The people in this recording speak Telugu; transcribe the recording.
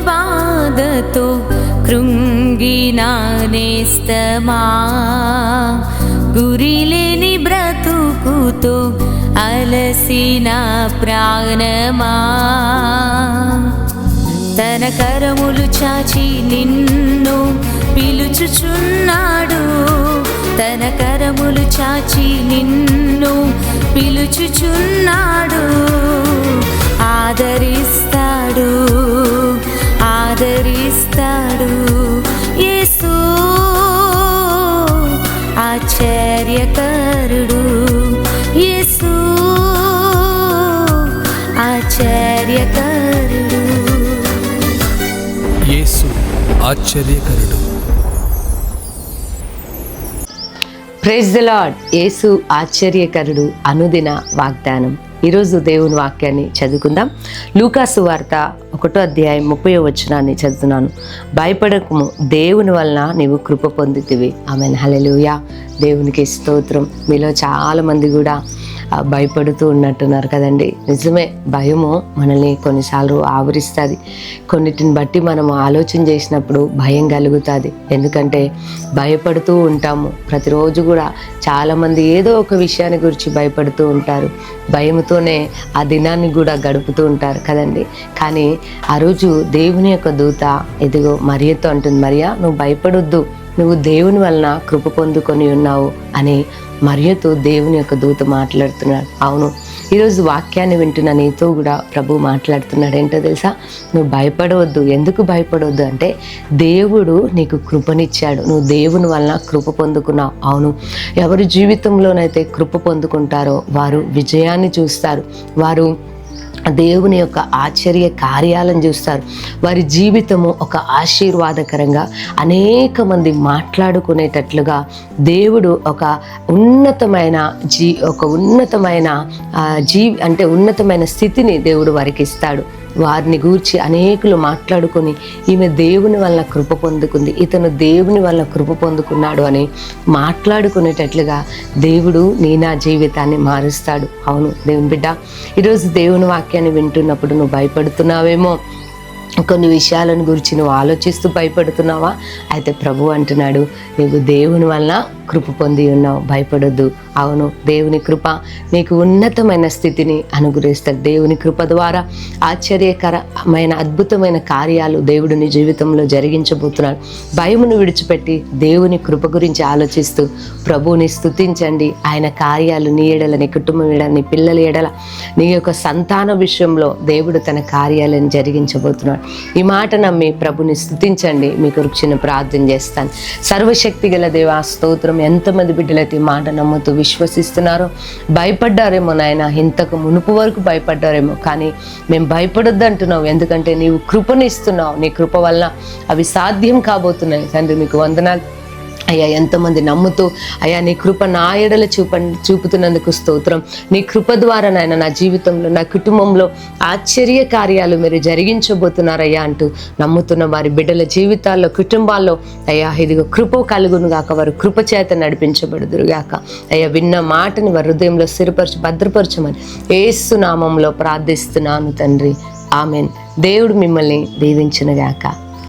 బాధతో కృంగిన నేస్తమా, గురిలేని బ్రతుకుతో అలసిన ప్రాణమా, తన కరములు చాచి నిన్ను పిలుచుచున్నాడు, తన కరములు చాచి నిన్ను పిలుచుచున్నాడు. ఆదరిస్తాడు, ఆదరిస్తాడు యేసు ఆశ్చర్యకరుడు, యేసు ఆశ్చర్యకరుడు, యేసు ఆశ్చర్యకరుడు. Praise the lord. యేసు ఆశ్చర్యకరుడు అనుదిన వాగ్దానం. ఈరోజు దేవుని వాక్యాన్ని చదువుకుందాం. లూకా సువార్త 1వ అధ్యాయం 30వ వచనాన్ని చదువుతున్నాను. భయపడకము, దేవుని వలన నీవు కృప పొందితివి. ఆమేన్. హల్లెలూయా. దేవునికి స్తోత్రం. మీలో చాలామంది కూడా భయపడుతూ ఉన్నట్టున్నారు కదండి. నిజమే, భయము మనల్ని కొన్నిసార్లు ఆవరిస్తుంది. కొన్నిటిని బట్టి మనం ఆలోచన చేసినప్పుడు భయం కలుగుతుంది. ఎందుకంటే భయపడుతూ ఉంటాము. ప్రతిరోజు కూడా చాలామంది ఏదో ఒక విషయాన్ని గురించి భయపడుతూ ఉంటారు. భయముతోనే ఆ దినాన్ని కూడా గడుపుతూ ఉంటారు కదండి. కానీ ఆ రోజు దేవుని యొక్క దూత ఇదిగో మరియతో అంటుంది, మరియా నువ్వు భయపడొద్దు, నువ్వు దేవుని వలన కృప పొందుకొని ఉన్నావు అని మరియతో దేవుని యొక్క దూత మాట్లాడుతున్నాడు. అవును, ఈరోజు వాక్యాన్ని వింటున్న నీతో కూడా ప్రభు మాట్లాడుతున్నాడు. ఏంటో తెలుసా? నువ్వు భయపడవద్దు. ఎందుకు భయపడవద్దు అంటే దేవుడు నీకు కృపనిచ్చాడు, నువ్వు దేవుని వలన కృప పొందుకున్నావు. అవును, ఎవరి జీవితంలోనైతే కృప పొందుకుంటారో వారు విజయాన్ని చూస్తారు, వారు దేవుని యొక్క ఆశ్చర్య కార్యాలను చూస్తారు. వారి జీవితము ఒక ఆశీర్వాదకరంగా అనేక మంది మాట్లాడుకునేటట్లుగా దేవుడు ఒక ఉన్నతమైన ఉన్నతమైన స్థితిని దేవుడు వారికి ఇస్తాడు. వారిని గూర్చి అనేకులు మాట్లాడుకొని ఈమె దేవుని వలన కృప పొందుకుంది, ఇతను దేవుని వలన కృప పొందుకున్నాడు అని మాట్లాడుకునేటట్లుగా దేవుడు నా జీవితాన్ని మారుస్తాడు. అవును దేవుని బిడ్డ, ఈరోజు దేవుని వాక్యాన్ని వింటున్నప్పుడు నువ్వు భయపడుతున్నావేమో, కొన్ని విషయాలను గురించి నువ్వు ఆలోచిస్తూ భయపడుతున్నావా? అయితే ప్రభు అంటున్నాడు, నీవు దేవుని వలన కృప పొంది ఉన్నావు, భయపడొద్దు. అవును, దేవుని కృప నీకు ఉన్నతమైన స్థితిని అనుగ్రహిస్తాడు. దేవుని కృప ద్వారా ఆశ్చర్యకరమైన అద్భుతమైన కార్యాలు దేవుడు నీ జీవితంలో జరిగించబోతున్నాడు. భయమును విడిచిపెట్టి దేవుని కృప గురించి ఆలోచిస్తూ ప్రభువుని స్తుతించండి. ఆయన కార్యాలు నీ ఎడల, నీ కుటుంబం ఎడల, నీ పిల్లల ఎడల, నీ యొక్క సంతాన విషయంలో దేవుడు తన కార్యాలను జరిగించబోతున్నాడు. ఈ మాట నమ్మి ప్రభుని స్తుతించండి. మీ కొరకు చిన్న ప్రార్థన చేస్తాను. సర్వశక్తి గల దేవా స్తోత్రం. ఎంతమంది బిడ్డలైతే ఈ మాట నమ్ముతూ విశ్వసిస్తున్నారో, భయపడ్డారేమో నాయన, ఇంతకు మునుపు వరకు భయపడ్డారేమో, కానీ మేము భయపడొద్దు అంటున్నావు. ఎందుకంటే నీవు కృపనిస్తున్నావు, నీ కృప వల్ల అవి సాధ్యం కాబోతున్నాయి. తండ్రి మీకు వందనాలు అయ్యా. ఎంతమంది నమ్ముతూ అయ్యా నీ కృప నా ఎడల చూపుతున్నందుకు స్తోత్రం. నీ కృప ద్వారా నాయన నా జీవితంలో, నా కుటుంబంలో ఆశ్చర్య కార్యాలు మీరు జరిగించబోతున్నారయ్యా అంటూ నమ్ముతున్న వారి బిడ్డల జీవితాల్లో, కుటుంబాల్లో అయ్యా ఇదిగో కృప కలుగును గాక, వారు కృప చేత నడిపించబడుదురు గాక. అయ్యా విన్న మాటని వారి హృదయంలో స్థిరపరచు, భద్రపరచమని యేసు నామంలో ప్రార్థిస్తున్నాను తండ్రి. ఆమెన్. దేవుడు మిమ్మల్ని దీవించును గాక.